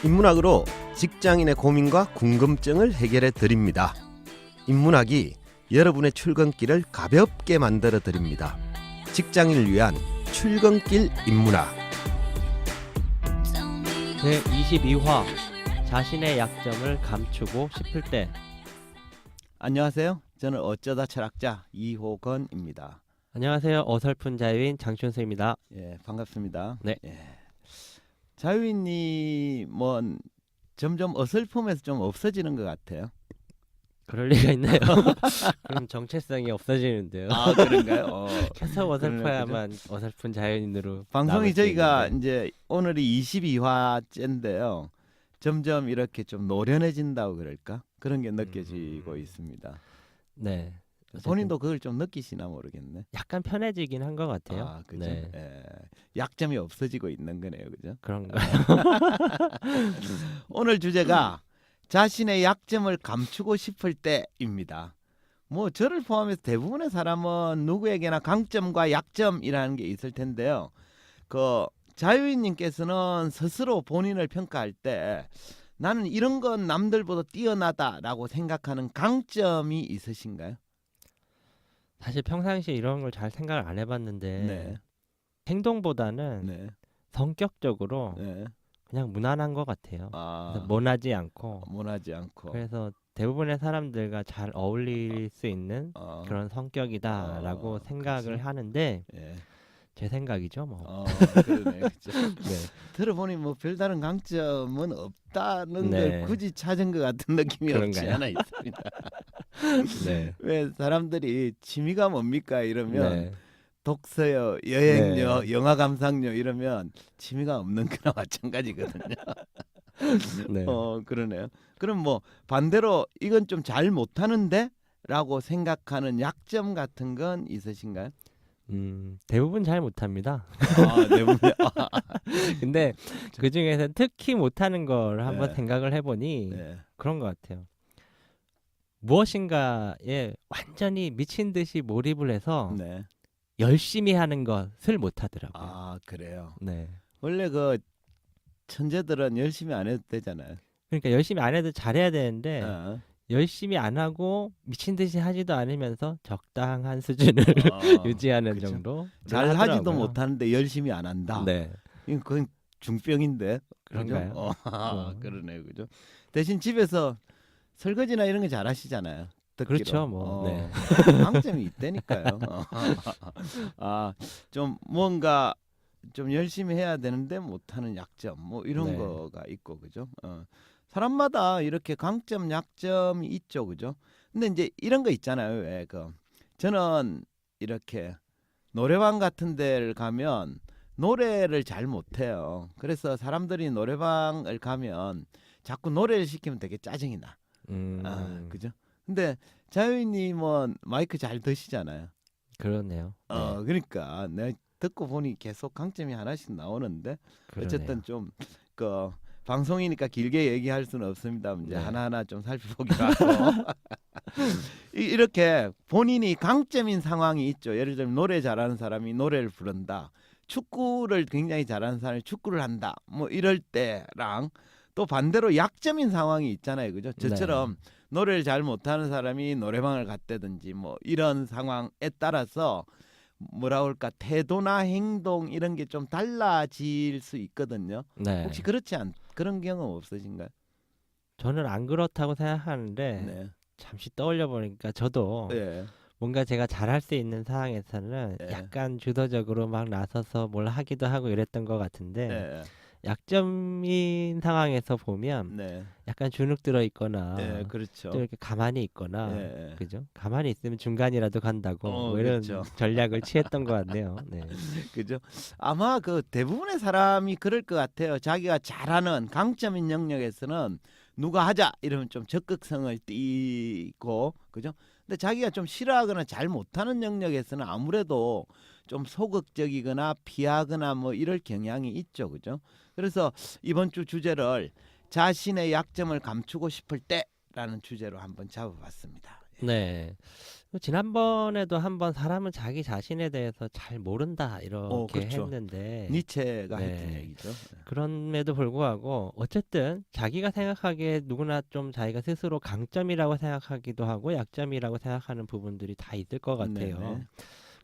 인문학으로 직장인의 고민과 궁금증을 해결해 드립니다. 인문학이 여러분의 출근길을 가볍게 만들어 드립니다. 직장인을 위한 출근길 인문학. 제22화 자신의 약점을 감추고 싶을 때. 안녕하세요. 저는 어쩌다 철학자 이호건입니다. 안녕하세요. 어설픈 자유인 장춘수입니다. 예, 반갑습니다. 네. 예. 자유인님은 점점 어설픔에서 좀 없어지는 것 같아요. 그럴 리가 있나요? 그럼 정체성이 없어지는데요. 아, 그런가요? 계속 어설퍼야만 어설픈 자유인으로 방송이 남을 수 저희가 있는데. 이제 오늘이 22화째인데요. 점점 이렇게 좀 노련해진다고 그럴까? 그런 게 느껴지고 있습니다. 네. 어쨌든 본인도 그걸 좀 느끼시나 모르겠네. 약간 편해지긴 한 것 같아요. 아, 그죠? 네. 예. 약점이 없어지고 있는 거네요, 그죠? 그런가요? 오늘 주제가 자신의 약점을 감추고 싶을 때입니다. 뭐 저를 포함해서 대부분의 사람은 누구에게나 강점과 약점이라는 게 있을 텐데요. 그 자유인님께서는 스스로 본인을 평가할 때 나는 이런 건 남들보다 뛰어나다라고 생각하는 강점이 있으신가요? 사실 평상시에 이런 걸 잘 생각을 안 해봤는데 네. 행동보다는 네. 성격적으로 네. 그냥 무난한 것 같아요. 아, 그래서 모나지 않고 모나지 않고. 그래서 대부분의 사람들과 잘 어울릴 수 있는 그런 성격이다라고 생각을 그치. 하는데 예. 제 생각이죠, 뭐. 그러네. 그죠? 네. 들어보니 뭐 별다른 강점은 없다는 네. 걸 굳이 찾은 것 같은 느낌이 없지 그런가요? 않아 있습니다. 네. 왜 사람들이 취미가 뭡니까 이러면 네. 독서요, 여행요, 네. 영화 감상요 이러면 취미가 없는 거나 마찬가지거든요. 네. 그러네요. 그럼 뭐 반대로 이건 좀 잘 못하는데라고 생각하는 약점 같은 건 있으신가요? 대부분 잘 못합니다. 대부분. 근데 그 중에서 특히 못하는 걸 한번 네. 생각을 해보니 네. 그런 것 같아요. 무엇인가에 완전히 미친 듯이 몰입을 해서 네. 열심히 하는 것을 못하더라고요. 아, 그래요. 네. 원래 그 천재들은 열심히 안 해도 되잖아요. 그러니까 열심히 안 해도 잘해야 되는데 어. 열심히 안 하고 미친 듯이 하지도 않으면서 적당한 수준을 유지하는 그쵸. 정도. 잘 하지도 하더라고요. 못하는데 열심히 안 한다. 네. 이건 그건 중병인데. 그런가요? 그죠? 그러네요, 그죠? 대신 집에서 설거지나 이런 거 잘 하시잖아요. 듣기로. 그렇죠, 뭐. 네. 강점이 있다니까요. 좀 뭔가 좀 열심히 해야 되는데 못하는 약점, 뭐 이런 네. 거가 있고, 그죠? 사람마다 이렇게 강점, 약점이 있죠, 그죠? 근데 이제 이런 거 있잖아요. 왜 저는 이렇게 노래방 같은 데를 가면 노래를 잘 못해요. 그래서 사람들이 노래방을 가면 자꾸 노래를 시키면 되게 짜증이 나. 그죠? 근데 자유인님은 마이크 잘 드시잖아요. 그러네요. 네. 그러니까 내가 듣고 보니 계속 강점이 하나씩 나오는데 그러네요. 어쨌든 좀 그 방송이니까 길게 얘기할 수는 없습니다. 이제 네. 하나하나 좀 살펴보기로 하고 이렇게 본인이 강점인 상황이 있죠. 예를 들면 노래 잘하는 사람이 노래를 부른다. 축구를 굉장히 잘하는 사람이 축구를 한다. 뭐 이럴 때랑 또 반대로 약점인 상황이 있잖아요. 그죠? 저처럼 노래를 잘 못하는 사람이 노래방을 갔다든지 뭐 이런 상황에 따라서 뭐라 그럴까 태도나 행동 이런 게 좀 달라질 수 있거든요. 네. 혹시 그런 경험 없으신가요? 저는 안 그렇다고 생각하는데 네. 잠시 떠올려 보니까 저도 네. 뭔가 제가 잘할 수 있는 상황에서는 네. 약간 주도적으로 막 나서서 뭘 하기도 하고 이랬던 것 같은데 네. 약점인 상황에서 보면 네. 약간 주눅 들어 있거나 네. 그렇죠. 또 이렇게 가만히 있거나 네. 그죠? 가만히 있으면 중간이라도 간다고 뭐 이런 그렇죠. 전략을 취했던 것 같네요. 네. 그죠? 아마 그 대부분의 사람이 그럴 것 같아요. 자기가 잘하는 강점인 영역에서는 누가 하자 이러면 좀 적극성을 띠고, 그죠? 근데 자기가 좀 싫어하거나 잘 못하는 영역에서는 아무래도 좀 소극적이거나 피하거나 뭐 이럴 경향이 있죠, 그죠? 그래서 이번 주 주제를 자신의 약점을 감추고 싶을 때라는 주제로 한번 잡아봤습니다. 네. 지난번에도 한번 사람은 자기 자신에 대해서 잘 모른다 이렇게 그렇죠. 했는데 니체가 네. 했던 얘기죠. 그럼에도 불구하고 어쨌든 자기가 생각하기에 누구나 좀 자기가 스스로 강점이라고 생각하기도 하고 약점이라고 생각하는 부분들이 다 있을 것 같아요. 네네.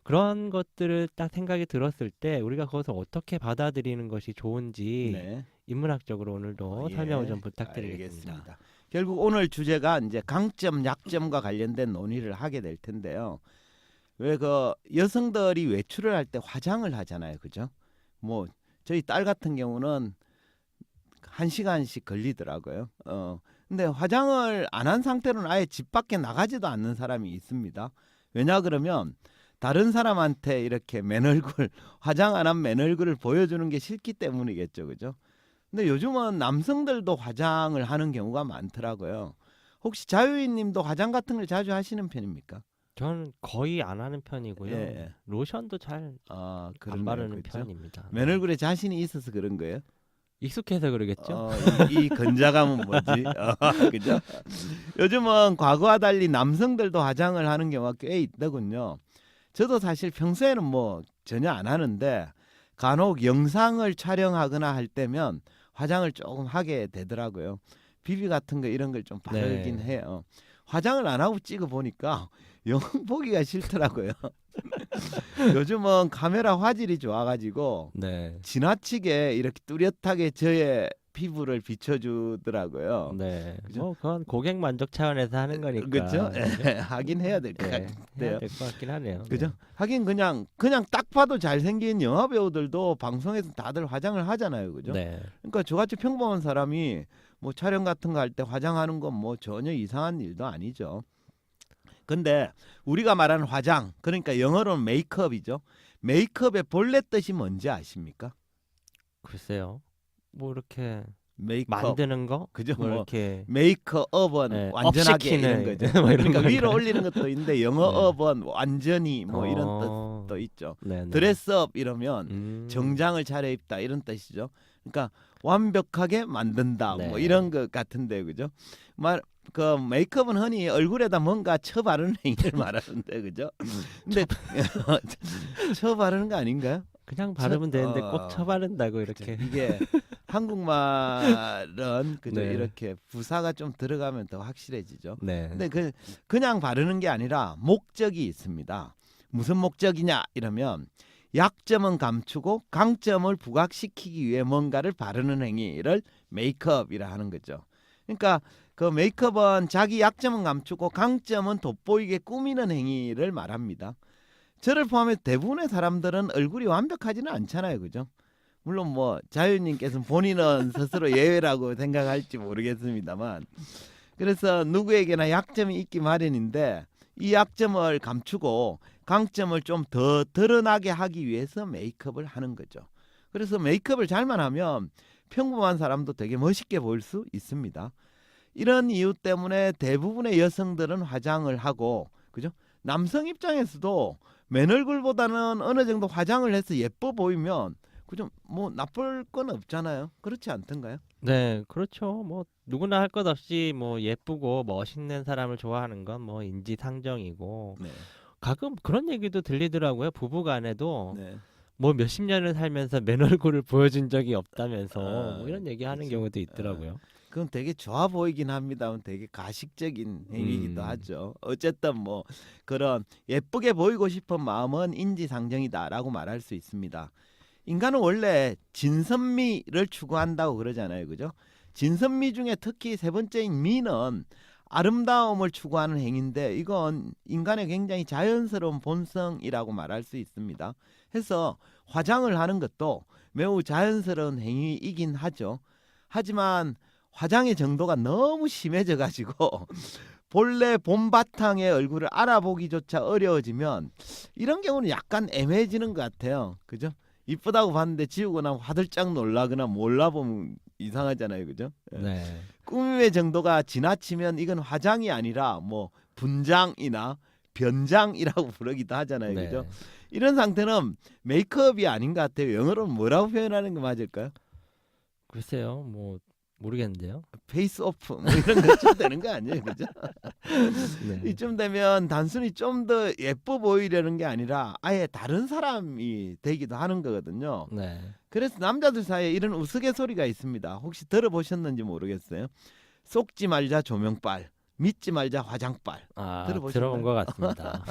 그런 것들을 딱 생각이 들었을 때 우리가 그것을 어떻게 받아들이는 것이 좋은지 네. 인문학적으로 오늘도 설명을 좀 부탁드리겠습니다. 알겠습니다. 결국 오늘 주제가 이제 강점, 약점과 관련된 논의를 하게 될 텐데요. 왜 그 여성들이 외출을 할 때 화장을 하잖아요, 그죠? 뭐 저희 딸 같은 경우는 1시간씩 걸리더라고요. 근데 화장을 안 한 상태로는 아예 집 밖에 나가지도 않는 사람이 있습니다. 왜냐 그러면 다른 사람한테 이렇게 맨얼굴 화장 안 한 맨얼굴을 보여주는 게 싫기 때문이겠죠, 그죠? 근데 요즘은 남성들도 화장을 하는 경우가 많더라고요. 혹시 자유인님도 화장 같은 걸 자주 하시는 편입니까? 저는 거의 안 하는 편이고요. 예. 로션도 잘 안 그러네요, 바르는 그죠? 편입니다. 맨얼굴에 자신이 있어서 그런 거예요? 익숙해서 그러겠죠? 이 건자감은 뭐지? 그죠? 요즘은 과거와 달리 남성들도 화장을 하는 경우가 꽤 있더군요. 저도 사실 평소에는 뭐 전혀 안 하는데 간혹 영상을 촬영하거나 할 때면 화장을 조금 하게 되더라고요. 비비 같은 거 이런 걸 좀 바르긴 네. 해요. 화장을 안 하고 찍어 보니까 영 보기가 싫더라고요. 요즘은 카메라 화질이 좋아가지고 네. 지나치게 이렇게 뚜렷하게 저의 피부를 비춰주더라고요. 네. 그죠? 뭐 그건 고객 만족 차원에서 하는 거니까. 그렇죠? 네. 하긴 해야 될 것 네. 해야 같아요. 될 것 같긴 하네요. 그죠? 네. 하긴 그냥 딱 봐도 잘생긴 영화 배우들도 방송에서 다들 화장을 하잖아요, 그죠? 네. 그러니까 저같이 평범한 사람이 뭐 촬영 같은 거 할 때 화장하는 건 뭐 전혀 이상한 일도 아니죠. 근데 우리가 말하는 화장, 그러니까 영어로는 메이크업이죠. 메이크업의 본래 뜻이 뭔지 아십니까? 글쎄요. 뭐 이렇게 메이크업, 만드는 거? 그죠? 뭐 뭐 이렇게 메이크업은 네, 완전하게 이런 업시키는 거죠. 뭐 이런 그러니까 거 위로 아닌가요? 올리는 것도 있는데 영어업은 완전히 뭐 이런 어. 뜻도 있죠. 네네. 드레스업 이러면 정장을 차려입다 이런 뜻이죠. 그러니까 완벽하게 만든다 네. 뭐 이런 것 같은데 그죠? 그 메이크업은 흔히 얼굴에다 뭔가 쳐 바르는 행위를 말하는데 그죠? 근데 쳐 바르는 거 아닌가요? 그냥 바르면 되는데 꼭 쳐바른다고 그죠. 이렇게. 이게 한국말은 그죠 네. 이렇게 부사가 좀 들어가면 더 확실해지죠. 네. 근데 그냥 바르는 게 아니라 목적이 있습니다. 무슨 목적이냐 이러면 약점은 감추고 강점을 부각시키기 위해 뭔가를 바르는 행위를 메이크업이라 하는 거죠. 그러니까 그 메이크업은 자기 약점은 감추고 강점은 돋보이게 꾸미는 행위를 말합니다. 저를 포함해 대부분의 사람들은 얼굴이 완벽하지는 않잖아요, 그죠? 물론 뭐 자유님께서는 본인은 스스로 예외라고 생각할지 모르겠습니다만, 그래서 누구에게나 약점이 있기 마련인데 이 약점을 감추고 강점을 좀 더 드러나게 하기 위해서 메이크업을 하는 거죠. 그래서 메이크업을 잘만 하면 평범한 사람도 되게 멋있게 보일 수 있습니다. 이런 이유 때문에 대부분의 여성들은 화장을 하고, 그죠? 남성 입장에서도 맨 얼굴보다는 어느 정도 화장을 해서 예뻐 보이면 그죠? 뭐 나쁠 건 없잖아요. 그렇지 않던가요? 네, 그렇죠. 뭐 누구나 할 것 없이 뭐 예쁘고 멋있는 사람을 좋아하는 건 뭐 인지상정이고 네. 가끔 그런 얘기도 들리더라고요. 부부간에도 네. 뭐 몇십 년을 살면서 맨 얼굴을 보여준 적이 없다면서 뭐 이런 얘기하는 그렇죠. 경우도 있더라고요. 그건 되게 좋아 보이긴 합니다만 되게 가식적인 행위이기도 하죠. 어쨌든 뭐 그런 예쁘게 보이고 싶은 마음은 인지상정이다라고 말할 수 있습니다. 인간은 원래 진선미를 추구한다고 그러잖아요, 그죠? 진선미 중에 특히 세 번째인 미는 아름다움을 추구하는 행위인데 이건 인간의 굉장히 자연스러운 본성이라고 말할 수 있습니다. 해서 화장을 하는 것도 매우 자연스러운 행위이긴 하죠. 하지만 화장의 정도가 너무 심해져 가지고 본래 봄바탕의 얼굴을 알아보기조차 어려워지면 이런 경우는 약간 애매해지는 것 같아요. 그죠? 이쁘다고 봤는데 지우고 나면 화들짝 놀라거나 몰라보면 이상하잖아요. 그죠? 예. 네. 꾸밈의 정도가 지나치면 이건 화장이 아니라 뭐 분장이나 변장이라고 부르기도 하잖아요. 네. 그죠? 이런 상태는 메이크업이 아닌 것 같아요. 영어로는 뭐라고 표현하는 게 맞을까요? 글쎄요. 뭐 모르겠는데요. 페이스 오프 뭐 이런 거쯤 되는 거 아니에요, 그죠? 네. 이쯤 되면 단순히 좀 더 예뻐 보이려는 게 아니라 아예 다른 사람이 되기도 하는 거거든요. 네. 그래서 남자들 사이에 이런 우스갯소리가 있습니다. 혹시 들어보셨는지 모르겠어요. 속지 말자 조명빨, 믿지 말자 화장빨. 아, 들어보셨나요? 들어본 것 같습니다.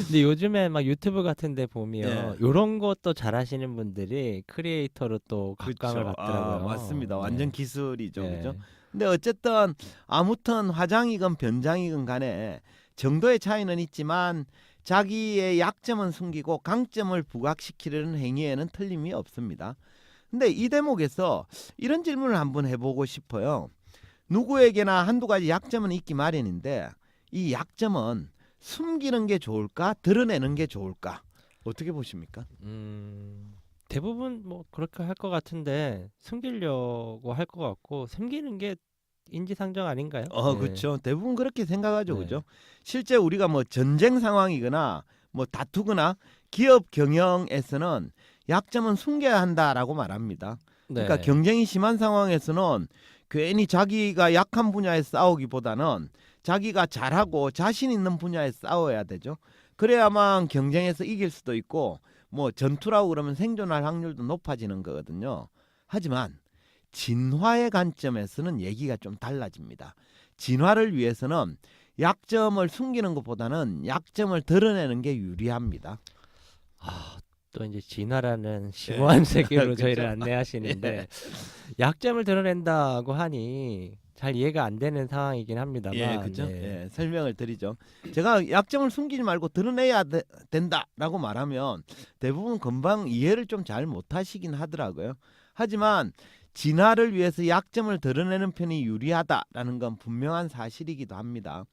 근데 요즘에 막 유튜브 같은 데 보면 네. 요런 것도 잘하시는 분들이 크리에이터로 또 각광을 그렇죠. 받더라고요. 맞습니다. 네. 완전 기술이죠, 네. 그죠? 근데 어쨌든 아무튼 화장이건 변장이건 간에 정도의 차이는 있지만 자기의 약점은 숨기고 강점을 부각시키려는 행위에는 틀림이 없습니다. 근데 이 대목에서 이런 질문을 한번 해보고 싶어요. 누구에게나 한두 가지 약점은 있기 마련인데 이 약점은 숨기는 게 좋을까 드러내는 게 좋을까 어떻게 보십니까? 대부분 뭐 그렇게 할 것 같은데 숨기려고 할 것 같고 숨기는 게 인지상정 아닌가요? 네. 그렇죠. 대부분 그렇게 생각하죠, 네. 그죠? 실제 우리가 뭐 전쟁 상황이거나 뭐 다투거나 기업 경영에서는 약점은 숨겨야 한다라고 말합니다. 그러니까 네. 경쟁이 심한 상황에서는 괜히 자기가 약한 분야에 싸우기보다는 자기가 잘하고 자신 있는 분야에 싸워야 되죠. 그래야만 경쟁에서 이길 수도 있고 뭐 전투라고 그러면 생존할 확률도 높아지는 거거든요. 하지만 진화의 관점에서는 얘기가 좀 달라집니다. 진화를 위해서는 약점을 숨기는 것보다는 약점을 드러내는 게 유리합니다. 아, 또 이제 진화라는 심오한 세계로 그죠? 저희를 안내하시는데 약점을 드러낸다고 하니 잘 이해가 안 되는 상황이긴 합니다만. 예, 그죠? 네. 예, 설명을 드리죠. 제가 약점을 숨기지 말고 드러내야 된다라고 말하면 대부분 금방 이해를 좀 잘 못하시긴 하더라고요. 하지만 진화를 위해서 약점을 드러내는 편이 유리하다라는 건 분명한 사실이기도 합니다.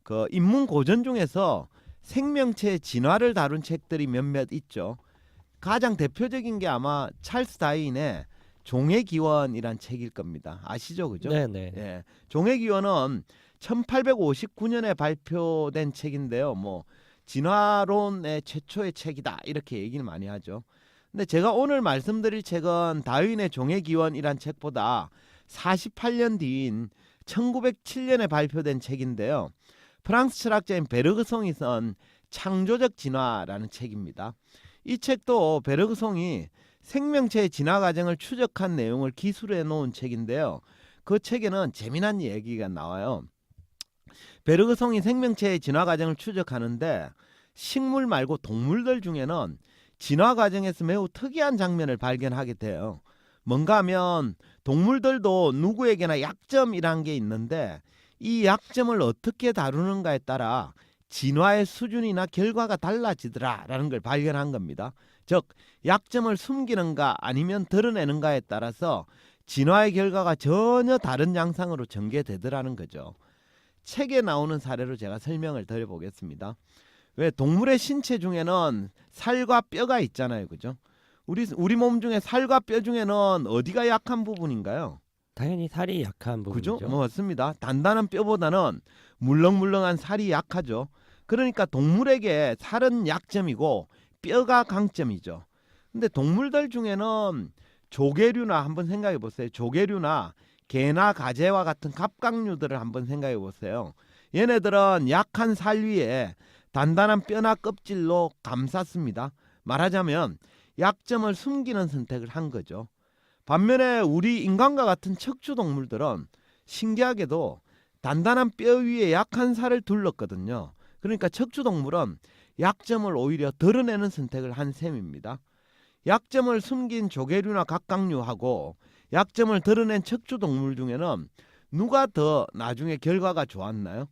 그 인문 고전 중에서 생명체의 진화를 다룬 책들이 몇몇 있죠. 가장 대표적인 게 아마 찰스 다윈의 종의 기원이란 책일 겁니다. 아시죠, 그죠? 네네. 예, 종의 기원은 1859년에 발표된 책인데요. 뭐 진화론의 최초의 책이다 이렇게 얘기를 많이 하죠. 근데 제가 오늘 말씀드릴 책은 다윈의 종의 기원이란 책보다 48년 뒤인 1907년에 발표된 책인데요. 프랑스 철학자인 베르그송이 쓴 창조적 진화라는 책입니다. 이 책도 베르그송이 생명체의 진화 과정을 추적한 내용을 기술해 놓은 책인데요. 그 책에는 재미난 얘기가 나와요. 베르그송이 생명체의 진화 과정을 추적하는데 식물 말고 동물들 중에는 진화 과정에서 매우 특이한 장면을 발견하게 돼요. 뭔가 하면 동물들도 누구에게나 약점이란 게 있는데 이 약점을 어떻게 다루는가에 따라 진화의 수준이나 결과가 달라지더라라는 걸 발견한 겁니다. 즉 약점을 숨기는가 아니면 드러내는가에 따라서 진화의 결과가 전혀 다른 양상으로 전개되더라는 거죠. 책에 나오는 사례로 제가 설명을 드려보겠습니다. 왜 동물의 신체 중에는 살과 뼈가 있잖아요, 그죠? 우리 몸 중에 살과 뼈 중에는 어디가 약한 부분인가요? 당연히 살이 약한 그죠? 부분이죠. 뭐 맞습니다. 단단한 뼈보다는 물렁물렁한 살이 약하죠. 그러니까 동물에게 살은 약점이고 뼈가 강점이죠. 근데 동물들 중에는 조개류나 한번 생각해 보세요. 조개류나 개나 가재와 같은 갑각류들을 한번 생각해 보세요. 얘네들은 약한 살 위에 단단한 뼈나 껍질로 감쌌습니다. 말하자면 약점을 숨기는 선택을 한 거죠. 반면에 우리 인간과 같은 척추 동물들은 신기하게도 단단한 뼈 위에 약한 살을 둘렀거든요. 그러니까 척추 동물은 약점을 오히려 드러내는 선택을 한 셈입니다. 약점을 숨긴 조개류나 갑각류하고 약점을 드러낸 척추 동물 중에는 누가 더 나중에 결과가 좋았나요?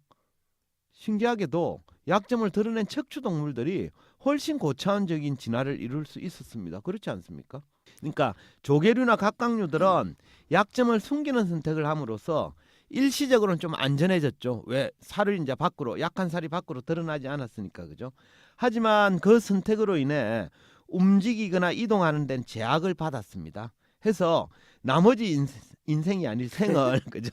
신기하게도 약점을 드러낸 척추 동물들이 훨씬 고차원적인 진화를 이룰 수 있었습니다. 그렇지 않습니까? 그러니까 조개류나 갑각류들은 약점을 숨기는 선택을 함으로써 일시적으로는 좀 안전해졌죠. 왜? 살을 이제 밖으로 약한 살이 밖으로 드러나지 않았으니까 그죠? 하지만 그 선택으로 인해 움직이거나 이동하는 데는 제약을 받았습니다. 해서 나머지 인생이 아닌 생을 그죠?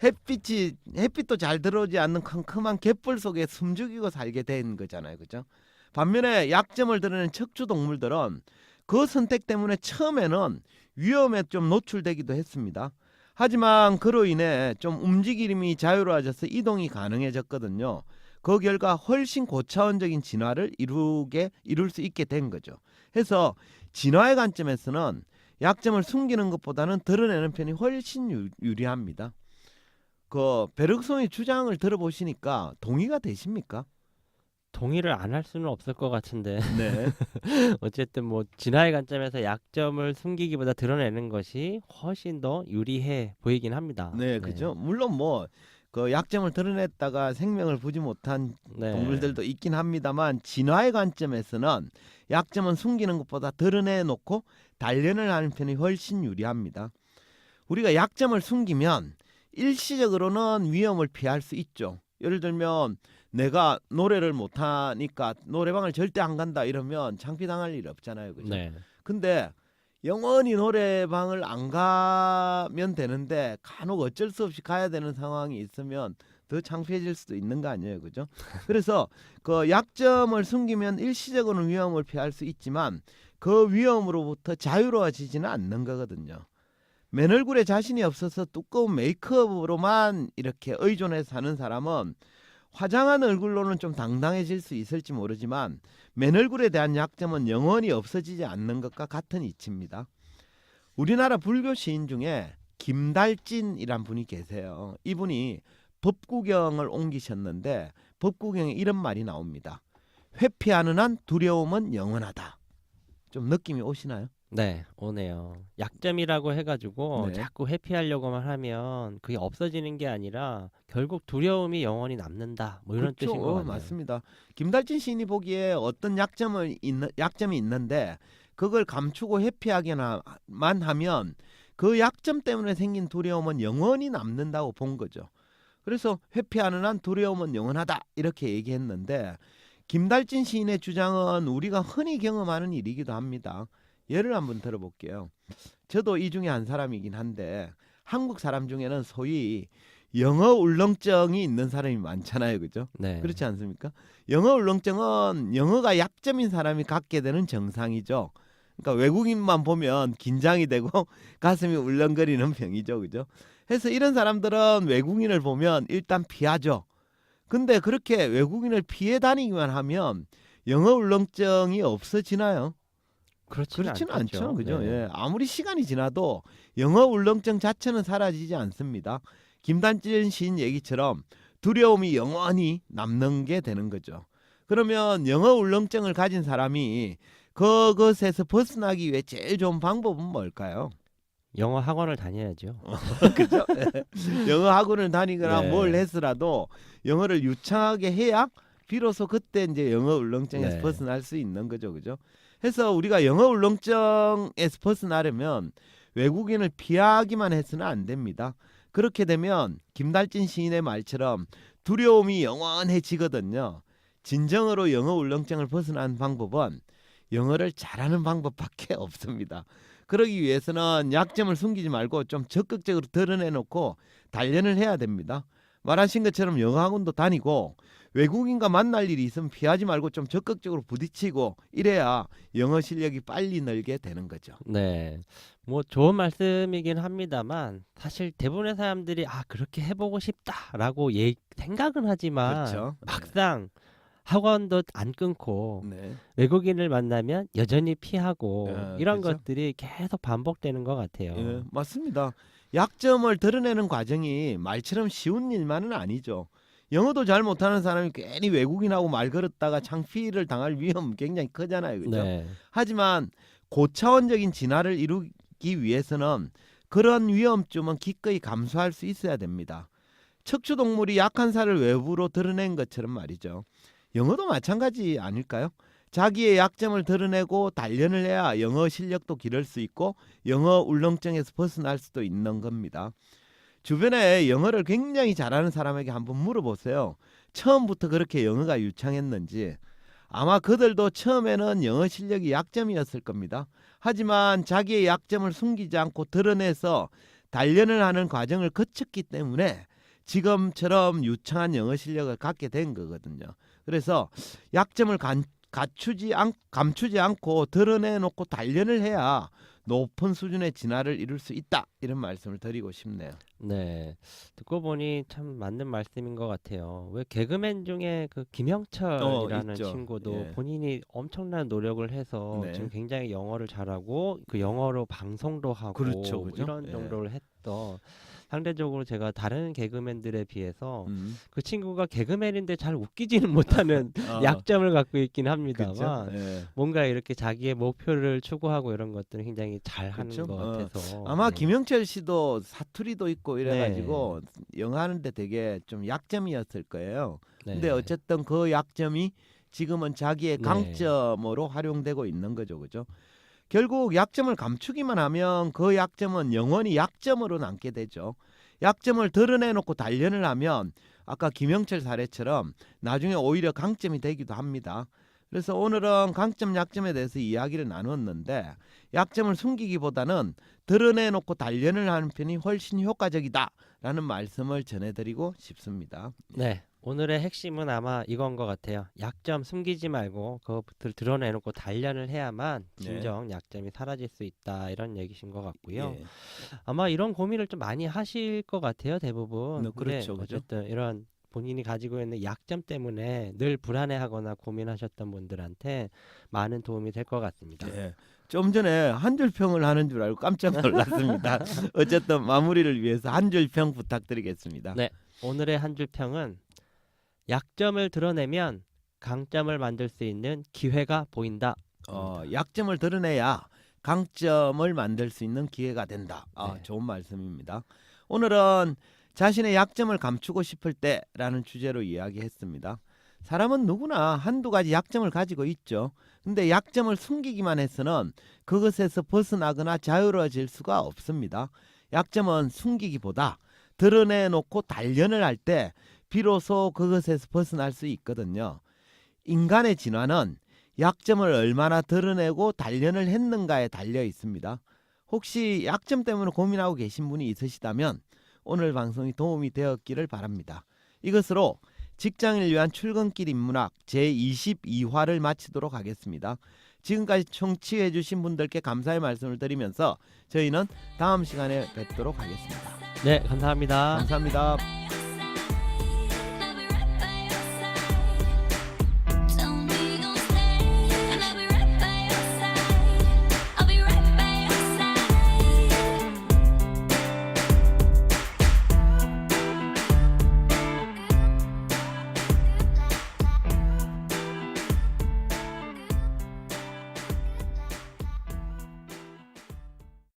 햇빛도 잘 들어오지 않는 컴컴한 갯벌 속에 숨죽이고 살게 된 거잖아요, 그죠? 반면에 약점을 드러낸 척추 동물들은 그 선택 때문에 처음에는 위험에 좀 노출되기도 했습니다. 하지만 그로 인해 좀 움직임이 자유로워져서 이동이 가능해졌거든요. 그 결과 훨씬 고차원적인 진화를 이룰 수 있게 된 거죠. 해서 진화의 관점에서는 약점을 숨기는 것보다는 드러내는 편이 훨씬 유리합니다. 그 베르그송의 주장을 들어보시니까 동의가 되십니까? 동의를 안 할 수는 없을 것 같은데 네. 어쨌든 뭐 진화의 관점에서 약점을 숨기기보다 드러내는 것이 훨씬 더 유리해 보이긴 합니다. 네, 네. 그죠. 물론 뭐 그 약점을 드러냈다가 생명을 보지 못한 네. 동물들도 있긴 합니다만 진화의 관점에서는 약점은 숨기는 것보다 드러내놓고 단련을 하는 편이 훨씬 유리합니다. 우리가 약점을 숨기면 일시적으로는 위험을 피할 수 있죠. 예를 들면 내가 노래를 못하니까 노래방을 절대 안 간다 이러면 창피당할 일 없잖아요. 그죠? 네. 근데 영원히 노래방을 안 가면 되는데 간혹 어쩔 수 없이 가야 되는 상황이 있으면 더 창피해질 수도 있는 거 아니에요, 그죠? 그래서 그 약점을 숨기면 일시적으로는 위험을 피할 수 있지만 그 위험으로부터 자유로워지지는 않는 거거든요. 맨 얼굴에 자신이 없어서 두꺼운 메이크업으로만 이렇게 의존해서 사는 사람은 화장한 얼굴로는 좀 당당해질 수 있을지 모르지만 맨 얼굴에 대한 약점은 영원히 없어지지 않는 것과 같은 이치입니다. 우리나라 불교 시인 중에 김달진이란 분이 계세요. 이분이 법구경을 옮기셨는데 법구경에 이런 말이 나옵니다. 회피하는 한 두려움은 영원하다. 좀 느낌이 오시나요? 네, 오네요. 약점이라고 해가지고 네. 자꾸 회피하려고만 하면 그게 없어지는 게 아니라 결국 두려움이 영원히 남는다. 뭐 이런 그렇죠. 뜻인 것 같네요. 맞습니다. 김달진 시인이 보기에 어떤 약점이 있는데 그걸 감추고 회피하기만 하면 그 약점 때문에 생긴 두려움은 영원히 남는다고 본 거죠. 그래서 회피하는 한 두려움은 영원하다 이렇게 얘기했는데 김달진 시인의 주장은 우리가 흔히 경험하는 일이기도 합니다. 예를 한번 들어볼게요. 저도 이 중에 한 사람이긴 한데 한국 사람 중에는 소위 영어 울렁증이 있는 사람이 많잖아요. 그죠? 네. 그렇지 않습니까? 영어 울렁증은 영어가 약점인 사람이 갖게 되는 증상이죠. 그러니까 외국인만 보면 긴장이 되고 가슴이 울렁거리는 병이죠. 그죠? 그래서 이런 사람들은 외국인을 보면 일단 피하죠. 근데 그렇게 외국인을 피해 다니기만 하면 영어 울렁증이 없어지나요? 그렇지는 않죠. 그죠? 네. 예. 아무리 시간이 지나도 영어 울렁증 자체는 사라지지 않습니다. 김단진 시인 얘기처럼 두려움이 영원히 남는 게 되는 거죠. 그러면 영어 울렁증을 가진 사람이 그것에서 벗어나기 위해 제일 좋은 방법은 뭘까요? 영어 학원을 다녀야죠. 그죠? 예. 영어 학원을 다니거나 네. 뭘 해서라도 영어를 유창하게 해야 비로소 그때 이제 영어 울렁증에서 네. 벗어날 수 있는 거죠. 그죠? 해서 우리가 영어 울렁증에서 벗어나려면 외국인을 피하기만 해서는 안 됩니다. 그렇게 되면 김달진 시인의 말처럼 두려움이 영원해지거든요. 진정으로 영어 울렁증을 벗어나는 방법은 영어를 잘하는 방법밖에 없습니다. 그러기 위해서는 약점을 숨기지 말고 좀 적극적으로 드러내놓고 단련을 해야 됩니다. 말하신 것처럼 영어 학원도 다니고 외국인과 만날 일이 있으면 피하지 말고 좀 적극적으로 부딪히고 이래야 영어 실력이 빨리 늘게 되는 거죠. 네. 뭐 좋은 말씀이긴 합니다만 사실 대부분의 사람들이 그렇게 해보고 싶다라고 생각은 하지만 그렇죠. 막상 학원도 안 끊고 네. 외국인을 만나면 여전히 피하고 이런 그렇죠. 것들이 계속 반복되는 것 같아요. 예, 맞습니다. 약점을 드러내는 과정이 말처럼 쉬운 일만은 아니죠. 영어도 잘 못하는 사람이 괜히 외국인하고 말 걸었다가 창피를 당할 위험 굉장히 크잖아요. 그죠? 네. 하지만 고차원적인 진화를 이루기 위해서는 그런 위험점은 기꺼이 감수할 수 있어야 됩니다. 척추동물이 약한 살을 외부로 드러낸 것처럼 말이죠. 영어도 마찬가지 아닐까요? 자기의 약점을 드러내고 단련을 해야 영어 실력도 기를 수 있고 영어 울렁증에서 벗어날 수도 있는 겁니다. 주변에 영어를 굉장히 잘하는 사람에게 한번 물어보세요. 처음부터 그렇게 영어가 유창했는지. 아마 그들도 처음에는 영어 실력이 약점이었을 겁니다. 하지만 자기의 약점을 숨기지 않고 드러내서 단련을 하는 과정을 거쳤기 때문에 지금처럼 유창한 영어 실력을 갖게 된 거거든요. 그래서 약점을 감추지 않고 드러내놓고 단련을 해야 높은 수준의 진화를 이룰 수 있다 이런 말씀을 드리고 싶네요. 네. 듣고 보니 참 맞는 말씀인 것 같아요. 왜 개그맨 중에 그 김영철이라는 있죠. 친구도 예. 본인이 엄청난 노력을 해서 네. 지금 굉장히 영어를 잘하고 그 영어로 방송도 하고 그렇죠, 그죠? 이런 예. 정도를 했던, 상대적으로 제가 다른 개그맨들에 비해서 음. 그 친구가 개그맨인데 잘 웃기지는 못하는 어, 약점을 갖고 있긴 그렇죠. 합니다만 예. 뭔가 이렇게 자기의 목표를 추구하고 이런 것들은 굉장히 잘하는 그렇죠. 것 같아서 아마 네. 김영철 씨도 사투리도 있고 이래가지고 네. 영어 하는데 되게 좀 약점이었을 거예요. 근데 네. 어쨌든 그 약점이 지금은 자기의 네. 강점으로 활용되고 있는 거죠, 그죠? 결국 약점을 감추기만 하면 그 약점은 영원히 약점으로 남게 되죠. 약점을 드러내놓고 단련을 하면 아까 김영철 사례처럼 나중에 오히려 강점이 되기도 합니다. 그래서 오늘은 강점, 약점에 대해서 이야기를 나눴는데 약점을 숨기기보다는 드러내놓고 단련을 하는 편이 훨씬 효과적이다라는 말씀을 전해드리고 싶습니다. 네, 오늘의 핵심은 아마 이건 것 같아요. 약점 숨기지 말고 그것을 드러내놓고 단련을 해야만 네. 진정 약점이 사라질 수 있다, 이런 얘기신 것 같고요. 예. 아마 이런 고민을 좀 많이 하실 것 같아요, 대부분. 근데 그렇죠, 그죠? 어쨌든 이런 본인이 가지고 있는 약점 때문에 늘 불안해하거나 고민하셨던 분들한테 많은 도움이 될 것 같습니다. 예. 좀 전에 한 줄 평을 하는 줄 알고 깜짝 놀랐습니다. 어쨌든 마무리를 위해서 한 줄 평 부탁드리겠습니다. 네, 오늘의 한 줄 평은 약점을 드러내면 강점을 만들 수 있는 기회가 보인다. 약점을 드러내야 강점을 만들 수 있는 기회가 된다. 네. 좋은 말씀입니다. 오늘은 자신의 약점을 감추고 싶을 때라는 주제로 이야기했습니다. 사람은 누구나 한두 가지 약점을 가지고 있죠. 근데 약점을 숨기기만 해서는 그것에서 벗어나거나 자유로워질 수가 없습니다. 약점은 숨기기보다 드러내놓고 단련을 할 때 비로소 그것에서 벗어날 수 있거든요. 인간의 진화는 약점을 얼마나 드러내고 단련을 했는가에 달려 있습니다. 혹시 약점 때문에 고민하고 계신 분이 있으시다면 오늘 방송이 도움이 되었기를 바랍니다. 이것으로 직장인을 위한 출근길 인문학 제22화를 마치도록 하겠습니다. 지금까지 청취해 주신 분들께 감사의 말씀을 드리면서 저희는 다음 시간에 뵙도록 하겠습니다. 네, 감사합니다. 감사합니다.